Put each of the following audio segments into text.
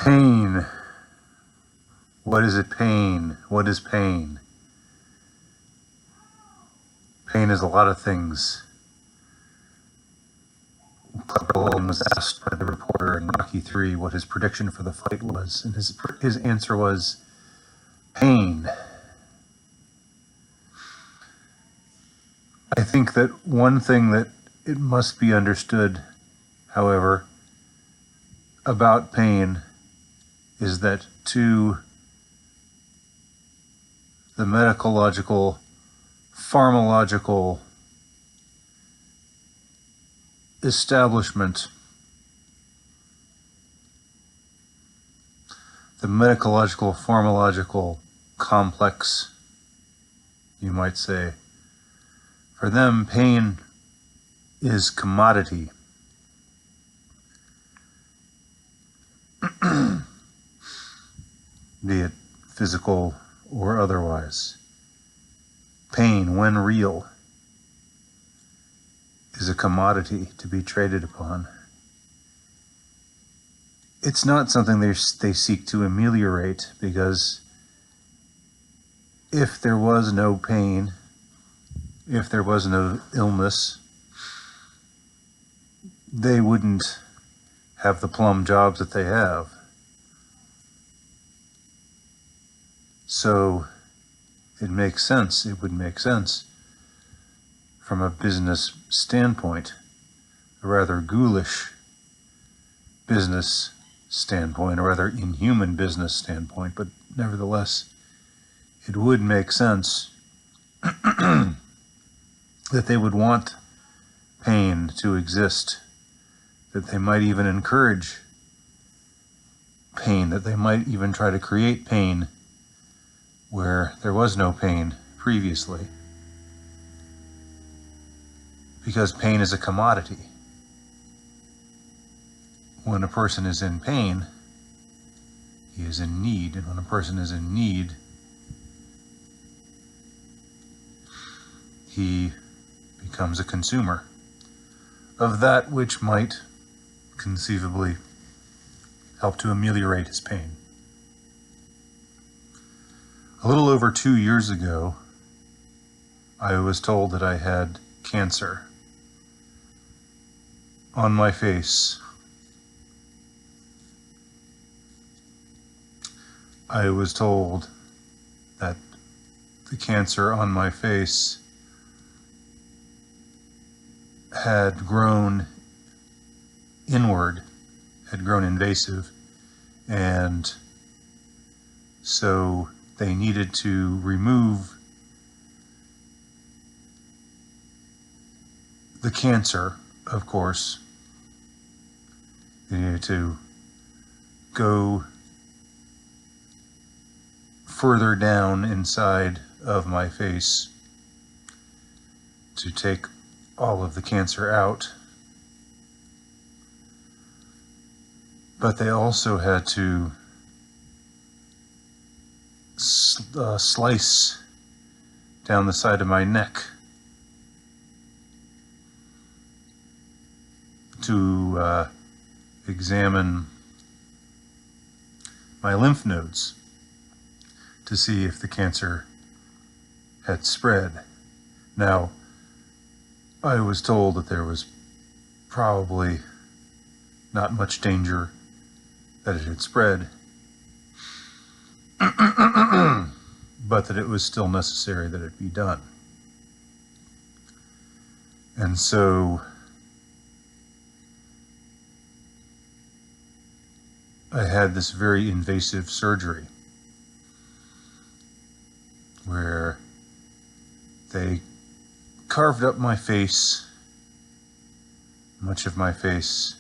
Pain. What is it, pain? What is pain? Pain is a lot of things. Cleveland was asked by the reporter in Rocky III what his prediction for the fight was, and his answer was pain. I think that one thing that it must be understood, however, about pain is that to the medical-logical, pharmacological establishment, the medical-logical, pharmacological complex, you might say, for them, pain is commodity. Be it physical or otherwise. Pain, when real, is a commodity to be traded upon. It's not something they seek to ameliorate, because if there was no pain, if there was no illness, they wouldn't have the plum jobs that they have. So it makes sense, it would make sense from a business standpoint, a rather ghoulish business standpoint, a rather inhuman business standpoint, but nevertheless, it would make sense that they would want pain to exist, that they might even encourage pain, that they might even try to create pain where there was no pain previously. Because pain is a commodity. When a person is in pain, he is in need. And when a person is in need, he becomes a consumer of that which might conceivably help to ameliorate his pain. A little over 2 years ago, I was told that I had cancer on my face. I was told that the cancer on my face had grown inward, had grown invasive, and so they needed to remove the cancer, of course. They needed to go further down inside of my face to take all of the cancer out. But they also had to slice down the side of my neck to examine my lymph nodes to see if the cancer had spread. Now, I was told that there was probably not much danger that it had spread, but that it was still necessary that it be done. And so I had this very invasive surgery where they carved up my face, much of my face,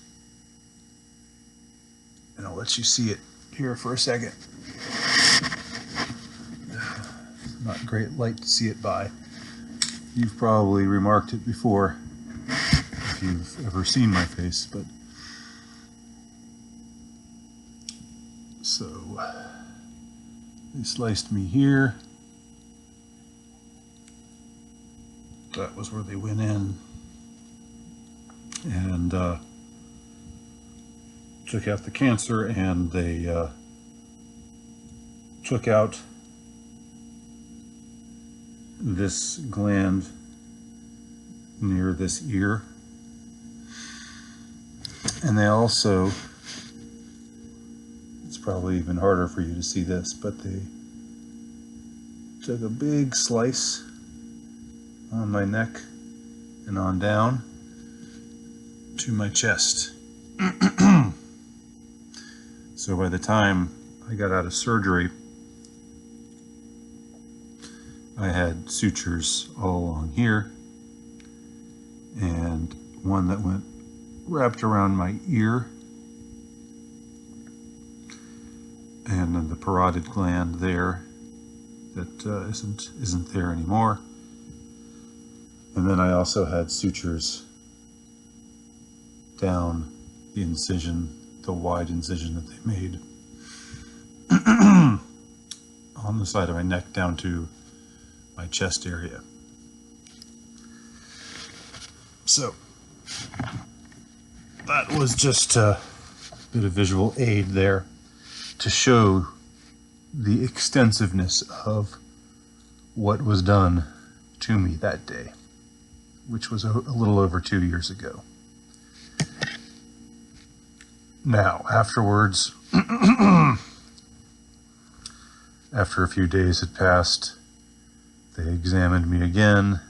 and I'll let you see it here for a second. Not great light to see it by. You've probably remarked it before if you've ever seen my face, but so they sliced me here. That was where they went in, and took out the cancer, and they took out this gland near this ear. And they also, it's probably even harder for you to see this, but they took a big slice on my neck and on down to my chest. So by the time I got out of surgery, I had sutures all along here, and one that went wrapped around my ear, and then the parotid gland there that isn't there anymore. And then I also had sutures down the incision, the wide incision that they made on the side of my neck down to my chest area. So that was just a bit of visual aid there to show the extensiveness of what was done to me that day, which was a little over 2 years ago. Now, afterwards, after a few days had passed, they examined me again.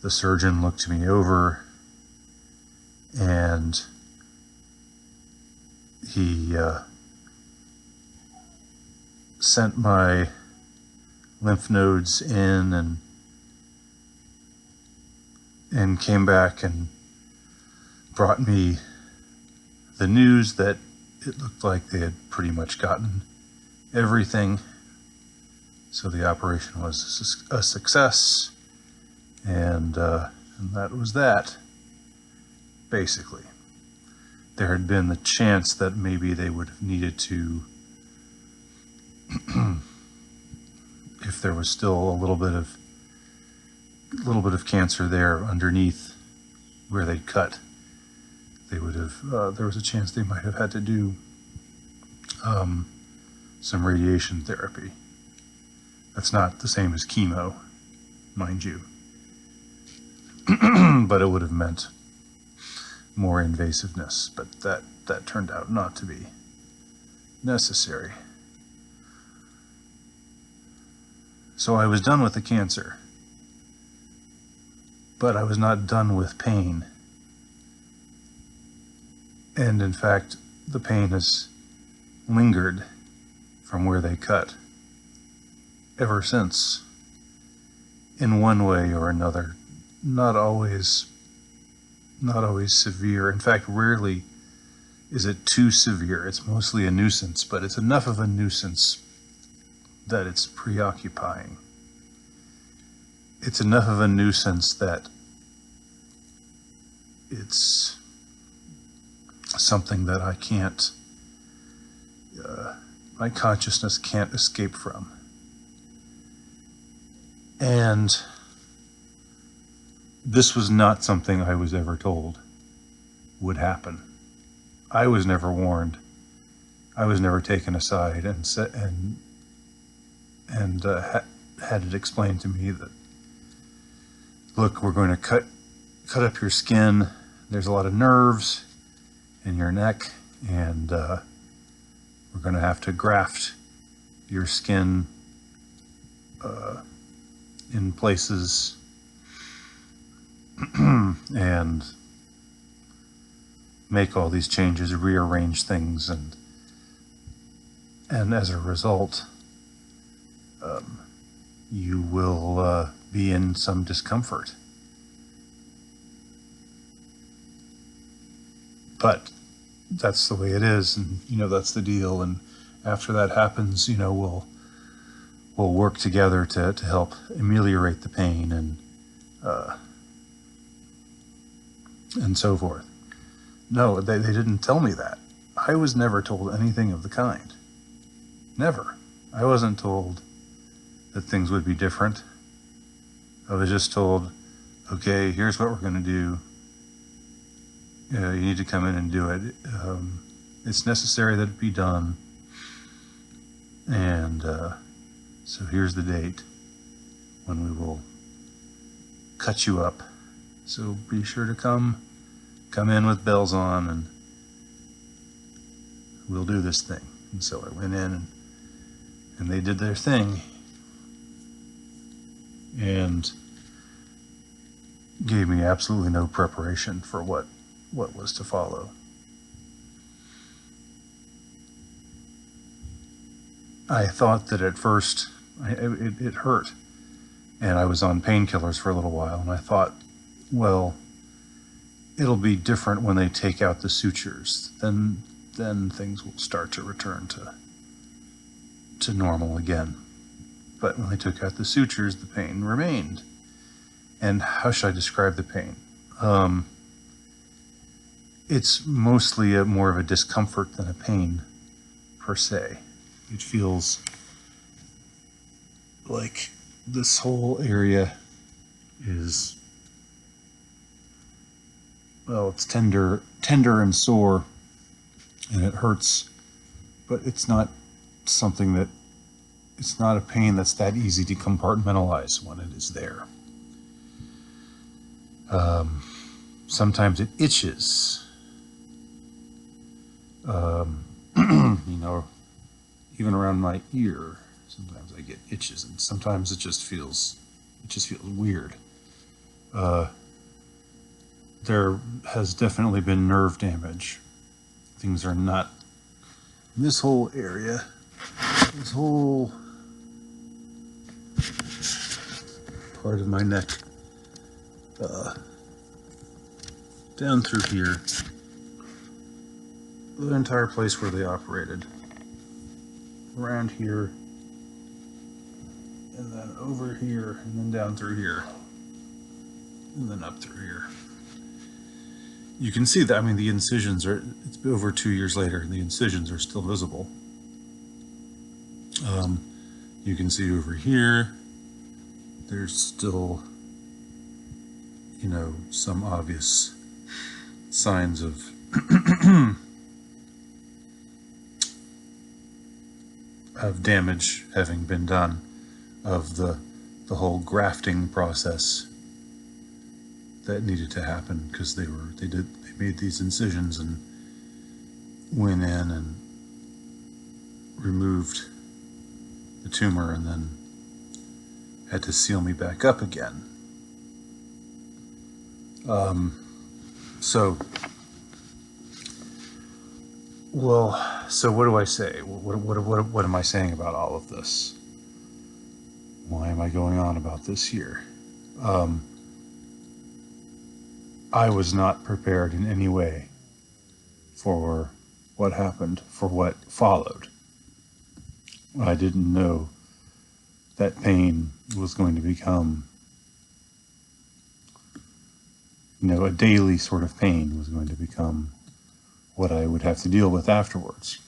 The surgeon looked me over, and he sent my lymph nodes in and came back and brought me the news that it looked like they had pretty much gotten everything. So the operation was a success, and that was that, basically. There had been the chance that maybe they would have needed to, if there was still a little bit of cancer there underneath where they'd cut, they would have, there was a chance they might have had to do some radiation therapy. That's not the same as chemo, mind you, but it would have meant more invasiveness, but that turned out not to be necessary. So I was done with the cancer, but I was not done with pain. And in fact, the pain has lingered from where they cut ever since, in one way or another. Not always severe. In fact, rarely is it too severe. It's mostly a nuisance, but it's enough of a nuisance that it's preoccupying. It's enough of a nuisance that it's something that I can't, my consciousness can't escape from. And this was not something I was ever told would happen. I was never warned. I was never taken aside and had it explained to me that, look, we're going to cut up your skin. There's a lot of nerves in your neck, and we're going to have to graft your skin in places and make all these changes, rearrange things, and as a result, you will be in some discomfort. But that's the way it is, and that's the deal. And after that happens, we'll work together to help ameliorate the pain and so forth. No, they didn't tell me that. I was never told anything of the kind. Never. I wasn't told that things would be different. I was just told, okay, here's what we're going to do. you need to come in and do it. It's necessary that it be done. And so here's the date when we will cut you up. So be sure to come in with bells on, and we'll do this thing. And so I went in, and they did their thing and gave me absolutely no preparation for what was to follow. I thought that at first it hurt, and I was on painkillers for a little while, and I thought, well, it'll be different when they take out the sutures. Then things will start to return to normal again. But when they took out the sutures, the pain remained. And how should I describe the pain? It's mostly more of a discomfort than a pain per se. It feels like this whole area is, well, it's tender and sore, and it hurts, but it's not something that, it's not a pain that's that easy to compartmentalize when it is there. Sometimes it itches. You know, even around my ear, sometimes I get itches, and sometimes it just feels weird. There has definitely been nerve damage. Things are not, this whole area, this whole part of my neck, down through here, the entire place where they operated, around here, and then over here, and then down through here, and then up through here. You can see that, I mean, the incisions are, it's over 2 years later, and the incisions are still visible. You can see over here, there's still, you know, some obvious signs of of damage having been done, of the whole grafting process that needed to happen, because they made these incisions and went in and removed the tumor and then had to seal me back up again. So what do I say? What am I saying about all of this? Why am I going on about this here? I was not prepared in any way for what happened, for what followed. I didn't know that pain was going to become, you know, a daily sort of pain was going to become what I would have to deal with afterwards.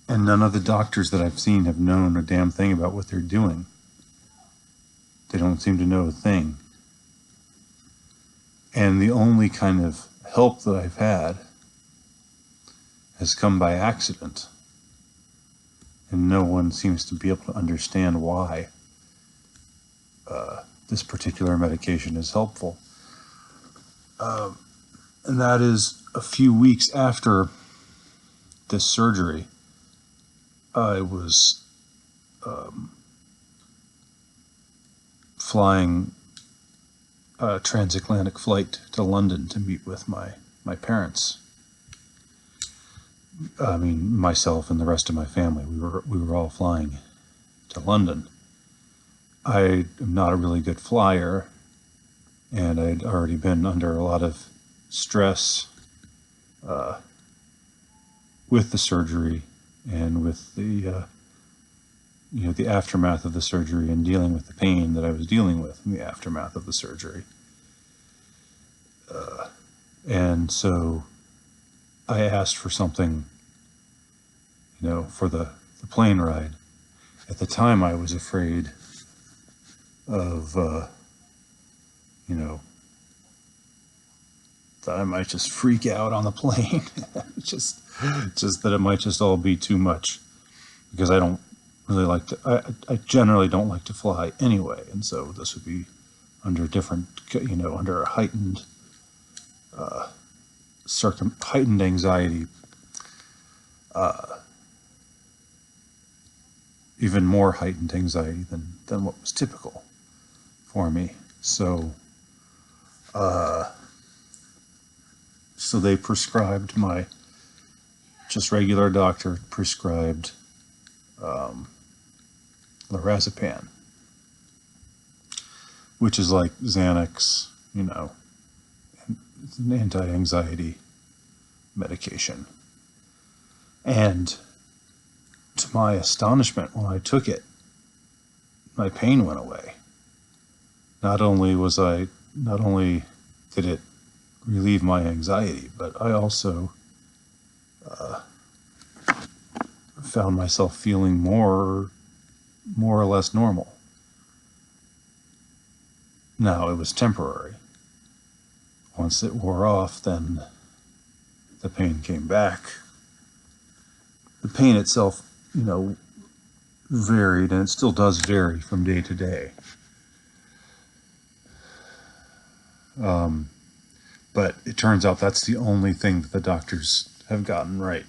And none of the doctors that I've seen have known a damn thing about what they're doing. They don't seem to know a thing. And the only kind of help that I've had has come by accident. And no one seems to be able to understand why this particular medication is helpful. And that is a few weeks after this surgery, I was flying a transatlantic flight to London to meet with my parents. I mean, myself and the rest of my family. We were all flying to London. I am not a really good flyer, and I'd already been under a lot of stress with the surgery and with the you know, the aftermath of the surgery, and dealing with the pain that I was dealing with in the aftermath of the surgery. And so I asked for something, you know, for the plane ride. At the time, I was afraid of, you know, that I might just freak out on the plane. just that it might just all be too much, because I don't really like to, I generally don't like to fly anyway, and so this would be under different, under a heightened, heightened anxiety, even more heightened anxiety than what was typical for me. So, so they prescribed just regular doctor prescribed lorazepam, which is like Xanax, it's an anti-anxiety medication. And to my astonishment, when I took it, my pain went away. Not only did it relieve my anxiety, but I also found myself feeling more or less normal. Now, it was temporary. Once it wore off, then the pain came back. The pain itself, varied, and it still does vary from day to day. But it turns out that's the only thing that the doctors have gotten right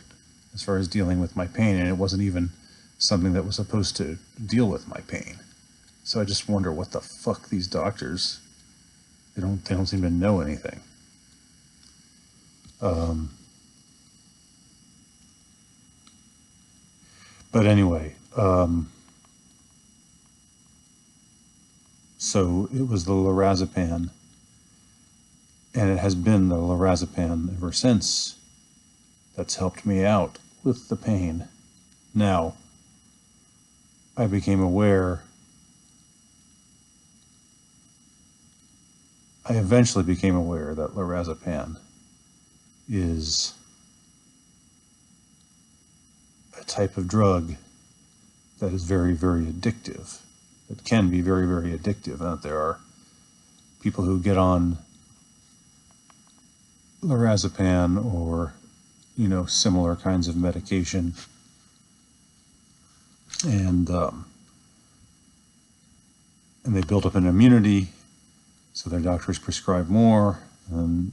as far as dealing with my pain, and it wasn't even something that was supposed to deal with my pain. So I just wonder what the fuck these doctors, they don't seem to know anything. But anyway, so it was the lorazepam, and it has been the lorazepam ever since that's helped me out with the pain. Now, I eventually became aware that lorazepam is a type of drug that is very, very addictive. It can be very, very addictive, and that there are people who get on lorazepam or, similar kinds of medication, and they build up an immunity, so their doctors prescribe more, and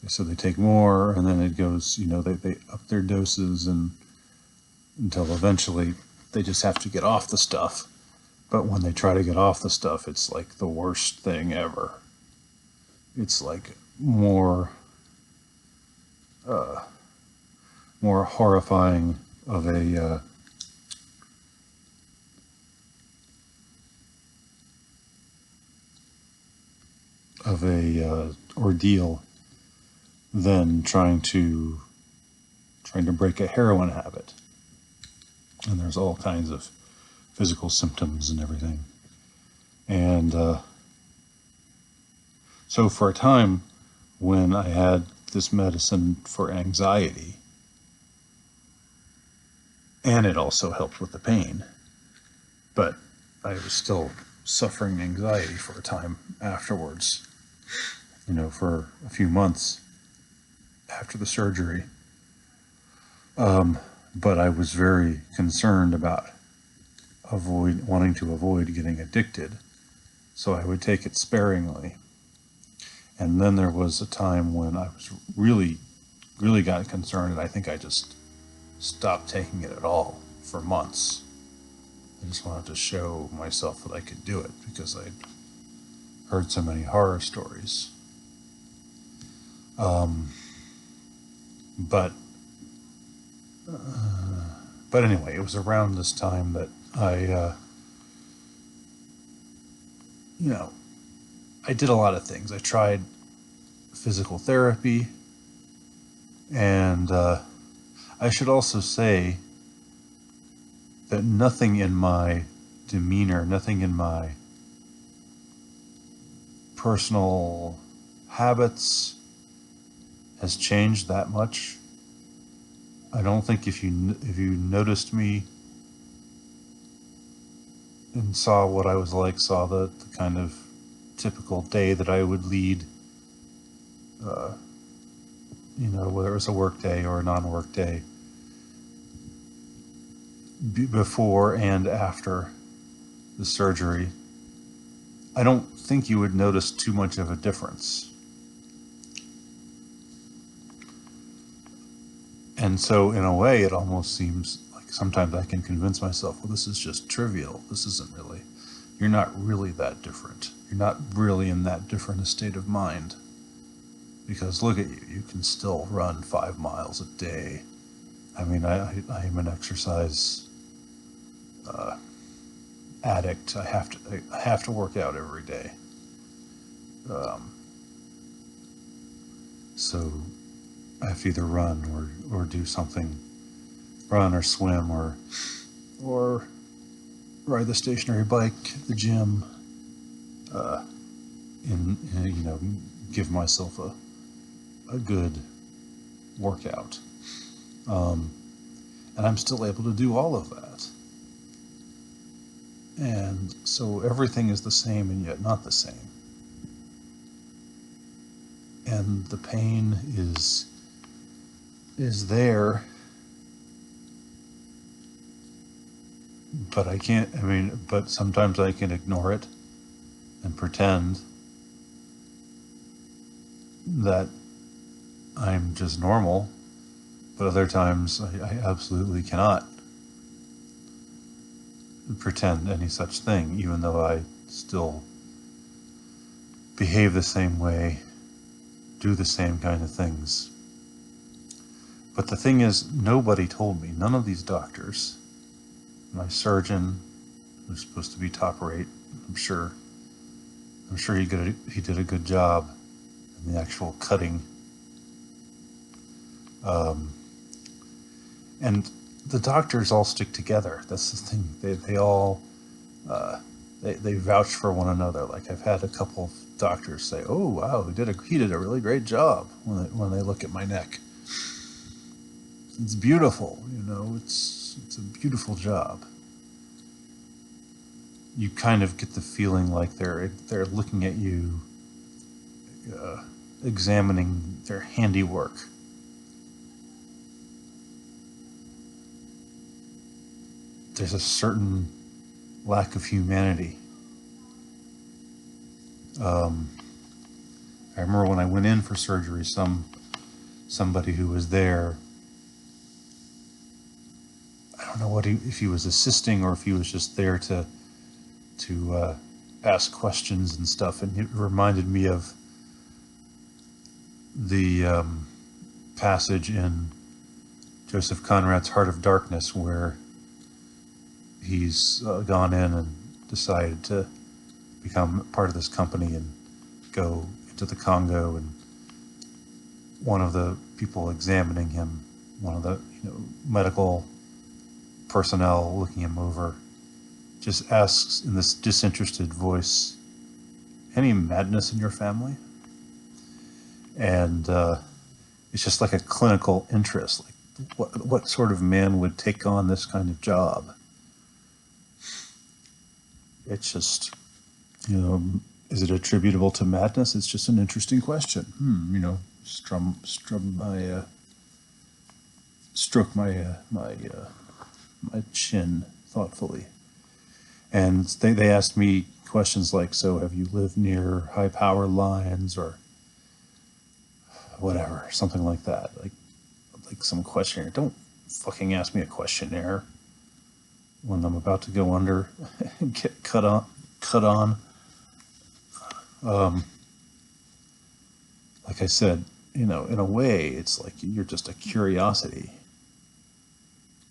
so they take more, and then it goes, they up their doses until eventually they just have to get off the stuff. But when they try to get off the stuff, it's like the worst thing ever. It's like more horrifying of a ordeal than trying to break a heroin habit. And there's all kinds of physical symptoms and everything. And so for a time, when I had this medicine for anxiety, and it also helped with the pain, but I was still suffering anxiety for a time afterwards, for a few months after the surgery. But I was very concerned about wanting to avoid getting addicted, so I would take it sparingly. And then there was a time when I was really, really got concerned, and I think I just stopped taking it at all for months. I just wanted to show myself that I could do it, because I'd heard so many horror stories. But anyway, it was around this time that I did a lot of things. I tried physical therapy, and I should also say that nothing in my demeanor, nothing in my personal habits has changed that much. I don't think if you noticed me and saw what I was like, saw the kind of typical day that I would lead, whether it was a work day or a non-work day, before and after the surgery, I don't think you would notice too much of a difference. And so in a way, it almost seems like sometimes I can convince myself, well, this is just trivial. This isn't really, you're not really that different. You're not really in that different a state of mind. Because look at you, you can still run 5 miles a day. I mean, I am an exercise addict. I have to work out every day. So I have to either run or do something, run or swim or ride the stationary bike at the gym, and give myself a good workout. And I'm still able to do all of that. And so everything is the same and yet not the same. And the pain is there, but but sometimes I can ignore it and pretend that I'm just normal, but other times I absolutely cannot pretend any such thing, even though I still behave the same way, do the same kind of things. But the thing is, nobody told me, none of these doctors, my surgeon, who's supposed to be top rate, I'm sure he did a good job in the actual cutting. And the doctors all stick together. That's the thing. They all they vouch for one another. Like I've had a couple of doctors say, "Oh wow, he did a really great job," when they look at my neck. It's beautiful, it's a beautiful job. You kind of get the feeling like they're looking at you, examining their handiwork. There's a certain lack of humanity. I remember when I went in for surgery, somebody who was there, I don't know if he was assisting or if he was just there to ask questions and stuff, and it reminded me of the passage in Joseph Conrad's Heart of Darkness, where he's gone in and decided to become part of this company and go into the Congo, and one of the people examining him, one of the medical personnel looking him over, just asks in this disinterested voice, "Any madness in your family?" And it's just like a clinical interest, like what sort of man would take on this kind of job? It's just, is it attributable to madness? It's just an interesting question. Stroke my chin thoughtfully. And they asked me questions like, so have you lived near high power lines or whatever, something like that. Like some questionnaire. Don't fucking ask me a questionnaire when I'm about to go under and get cut on. Like I said, in a way, it's like you're just a curiosity.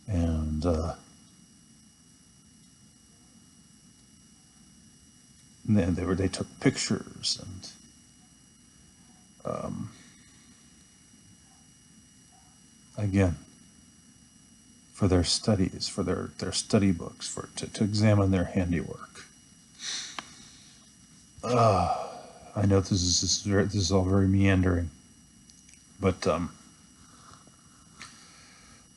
And then they took pictures and again, for their studies, for their study books, to examine their handiwork. I know this is all very meandering, but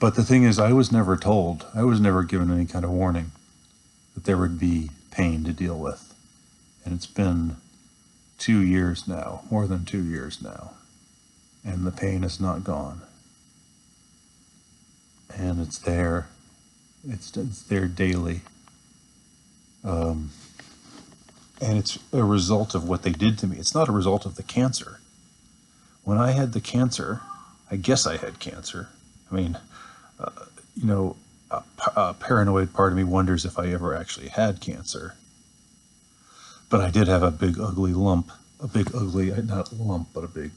the thing is, I was never told, I was never given any kind of warning that there would be pain to deal with, and it's been 2 years now, more than 2 years now, and the pain is not gone. And it's there. It's there daily. And it's a result of what they did to me. It's not a result of the cancer. When I had the cancer, I guess I had cancer. I mean, a paranoid part of me wonders if I ever actually had cancer. But I did have a big ugly lump, not lump, but a big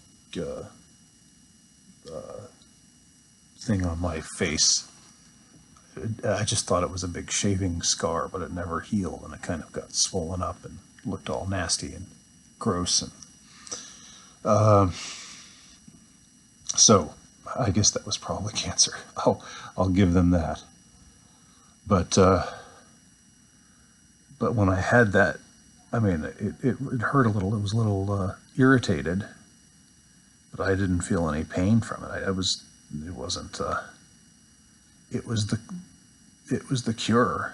thing on my face. I just thought it was a big shaving scar, but it never healed, and it kind of got swollen up and looked all nasty and gross. And so I guess that was probably cancer. I'll give them that. But when I had that, I mean, it hurt a little. It was a little irritated, but I didn't feel any pain from it. It wasn't. It was the cure.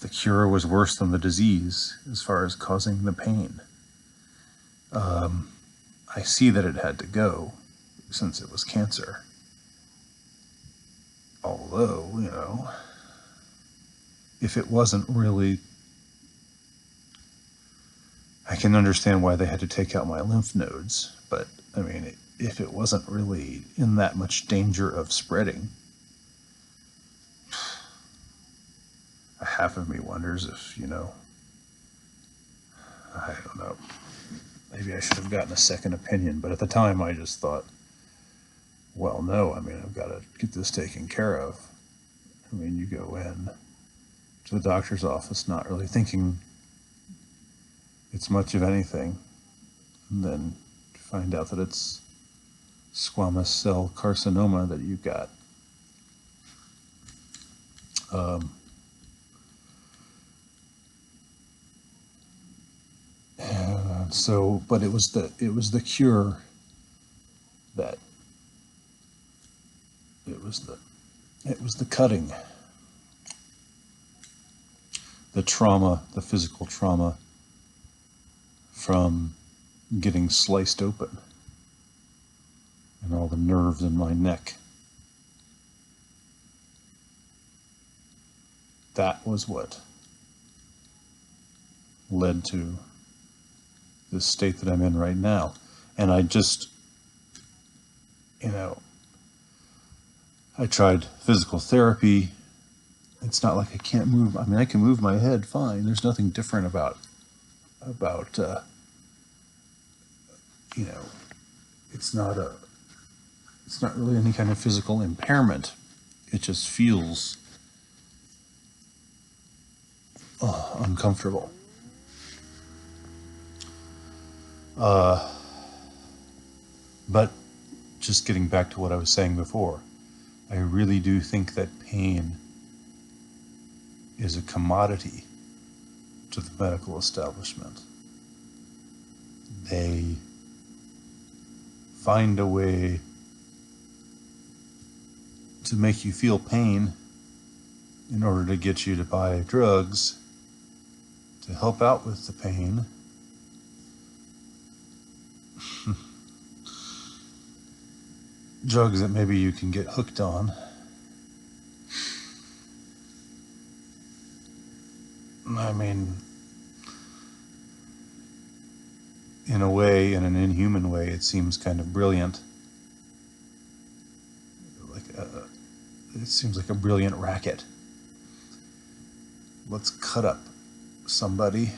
The cure was worse than the disease as far as causing the pain. I see that it had to go since it was cancer. Although, if it wasn't really, I can understand why they had to take out my lymph nodes, but I mean, if it wasn't really in that much danger of spreading, half of me wonders if, I don't know, maybe I should have gotten a second opinion, but at the time I just thought, well, no, I mean, I've got to get this taken care of. I mean, you go in to the doctor's office not really thinking it's much of anything, and then find out that it's squamous cell carcinoma that you've got. And so, but it was the cure that it was the cutting, the trauma, the physical trauma from getting sliced open, and all the nerves in my neck. That was what led to this state that I'm in right now. And I just, I tried physical therapy. It's not like I can't move. I mean, I can move my head fine. There's nothing different about it's not really any kind of physical impairment. It just feels uncomfortable. But just getting back to what I was saying before, I really do think that pain is a commodity to the medical establishment. They find a way to make you feel pain in order to get you to buy drugs to help out with the pain. Drugs that maybe you can get hooked on. I mean, in a way, in an inhuman way, it seems kind of brilliant. It seems like a brilliant racket. Let's cut up somebody,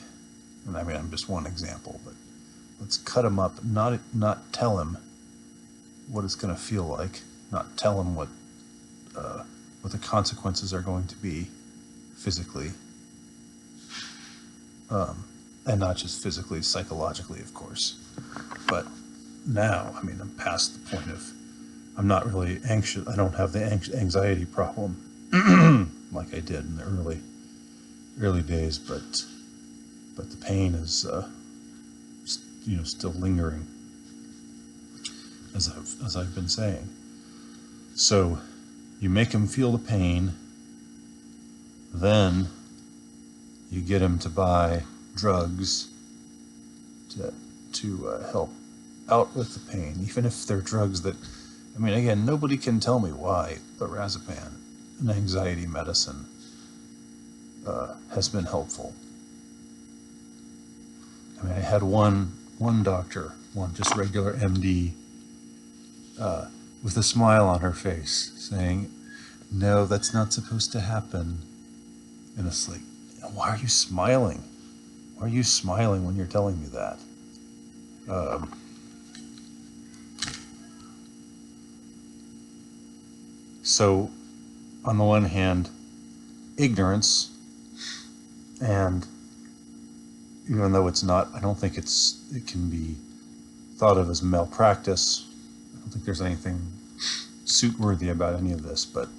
and I mean, I'm just one example, but let's cut him up, not tell him what it's going to feel like, not tell him what the consequences are going to be physically, and not just physically, psychologically, of course. But now, I mean, I'm past the point of, I'm not really anxious. I don't have the anxiety problem like I did in the early days, but the pain is still lingering, as I've been saying. So you make him feel the pain, then you get him to buy drugs to help out with the pain, even if they're drugs that, I mean, again, nobody can tell me why lorazepam, an anxiety medicine, has been helpful. I mean, I had one doctor, one just regular MD, with a smile on her face, saying, "No, that's not supposed to happen." And it's like, why are you smiling? Why are you smiling when you're telling me that? So, on the one hand, ignorance, and even though it's not, I don't think it can be thought of as malpractice. I don't think there's anything suit-worthy about any of this, but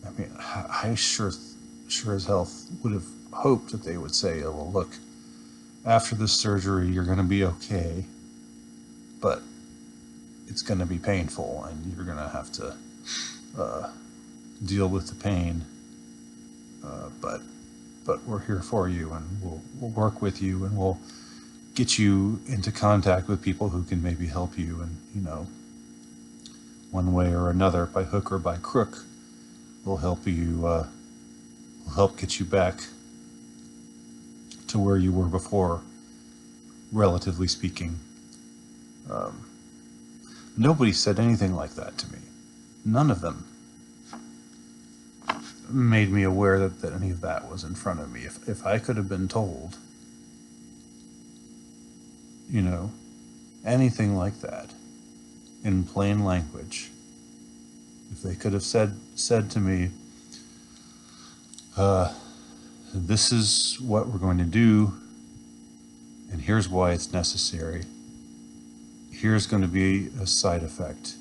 I mean, I sure as hell would have hoped that they would say, "Oh, well, look, after this surgery, you're going to be okay, but it's going to be painful, and you're going to have to deal with the pain, but we're here for you, and we'll work with you, and we'll get you into contact with people who can maybe help you, and, you know, one way or another, by hook or by crook, will help you, will help get you back to where you were before, relatively speaking." Nobody said anything like that to me. None of them made me aware that any of that was in front of me. If I could have been told, you know, anything like that in plain language, if they could have said to me, "This is what we're going to do, and here's why it's necessary. Here's going to be a side effect,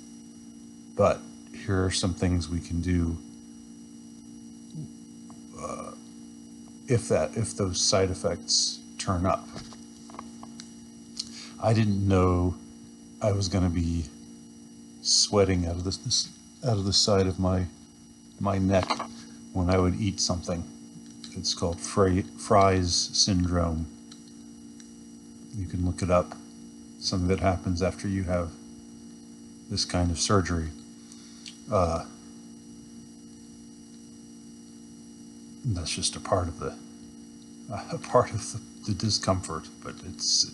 but here are some things we can do if those side effects turn up." I didn't know I was going to be sweating out of the side of my neck when I would eat something. It's called Fry's syndrome. You can look it up. Something that happens after you have this kind of surgery. That's just a part of the discomfort, but it's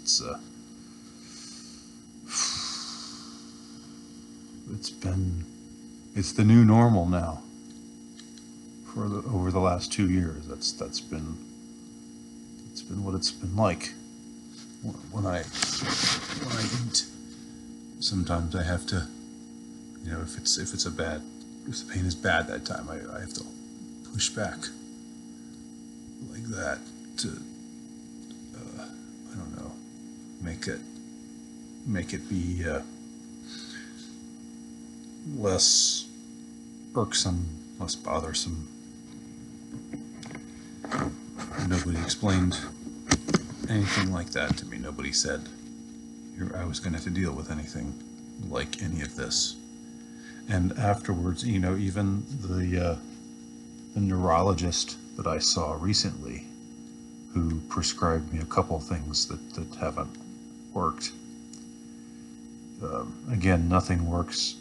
the new normal now. Over the last 2 years, that's been what it's been like. When I eat, sometimes I have to, you know, if the pain is bad that time, I have to push back like that to, I don't know, make it be less irksome, less bothersome. Nobody explained anything like that to me. Nobody said I was going to have to deal with anything like any of this. And afterwards, you know, even the neurologist that I saw recently, who prescribed me a couple things that haven't worked. Again, nothing works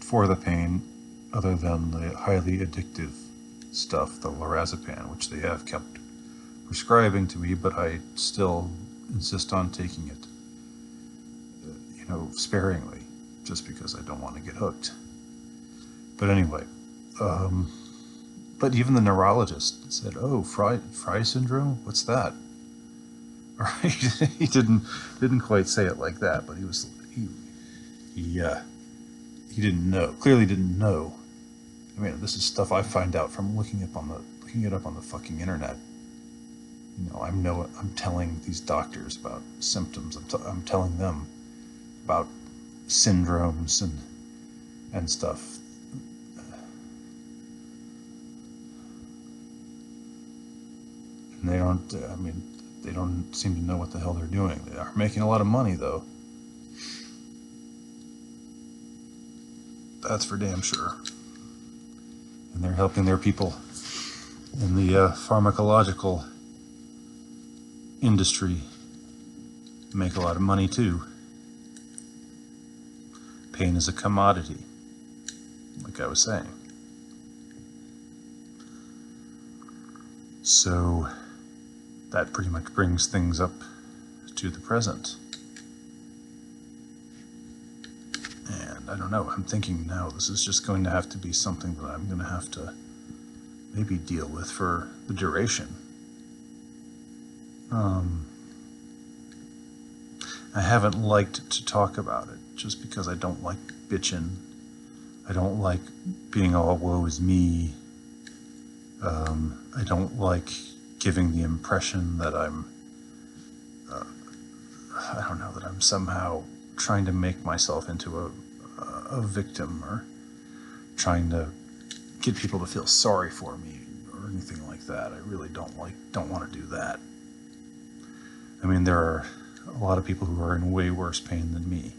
for the pain other than the highly addictive stuff, the lorazepam, which they have kept prescribing to me, but I still insist on taking it, you know, sparingly, just because I don't want to get hooked. But anyway, but even the neurologist said, "Oh, Fry syndrome? What's that?" All right, he didn't quite say it like that, but he didn't know. Clearly, didn't know. I mean, this is stuff I find out from looking it up on the fucking internet. You know, I'm telling these doctors about symptoms. I'm telling them about syndromes and stuff. And they don't seem to know what the hell they're doing. They are making a lot of money, though. That's for damn sure. And they're helping their people in the pharmacological industry make a lot of money too. Pain is a commodity, like I was saying. So that pretty much brings things up to the present. And I don't know, I'm thinking now this is just going to have to be something that I'm going to have to maybe deal with for the duration. I haven't liked to talk about it just because I don't like bitching. I don't like being all woe is me. I don't like giving the impression that I'm, I don't know, that I'm somehow trying to make myself into a victim or trying to get people to feel sorry for me or anything like that. I really don't want to do that. I mean, there are a lot of people who are in way worse pain than me.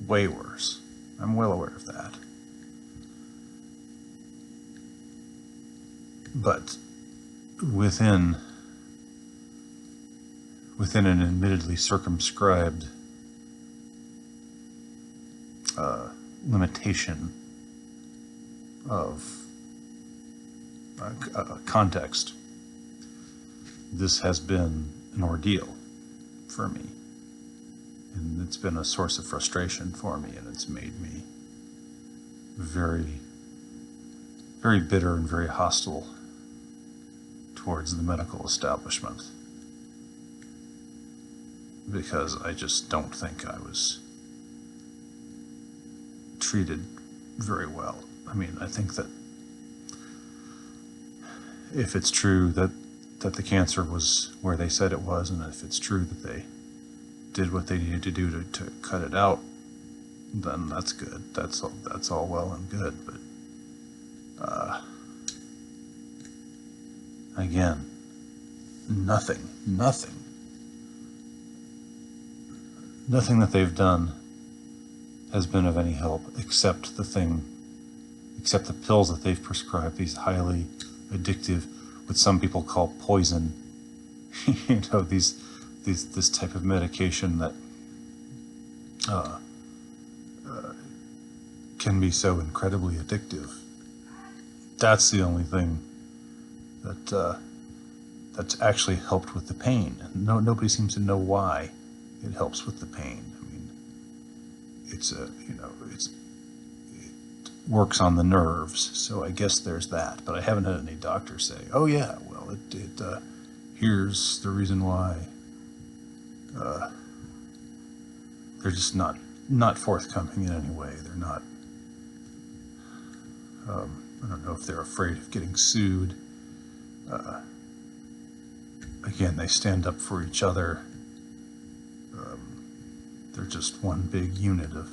Way worse. I'm well aware of that. But within an admittedly circumscribed limitation of context, this has been an ordeal for me, and it's been a source of frustration for me, and it's made me very, very bitter and very hostile towards the medical establishment, because I just don't think I was treated very well. I mean, I think that if it's true that the cancer was where they said it was, and if it's true that they did what they needed to do to cut it out, then that's good. That's all well and good. But again, nothing that they've done has been of any help except the pills that they've prescribed, these highly addictive, what some people call poison, this type of medication that can be so incredibly addictive. That's the only thing that's actually helped with the pain. Nobody seems to know why it helps with the pain. I mean, it works on the nerves, so I guess there's that. But I haven't had any doctor say, "Oh yeah, well, here's the reason why." They're just not forthcoming in any way. They're not. I don't know if they're afraid of getting sued. Again, they stand up for each other. They're just one big unit of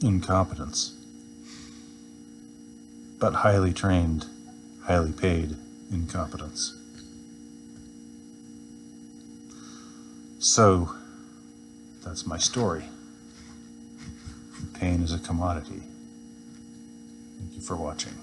incompetence, but highly trained, highly paid incompetence. So, that's my story. Pain is a commodity. Thank you for watching.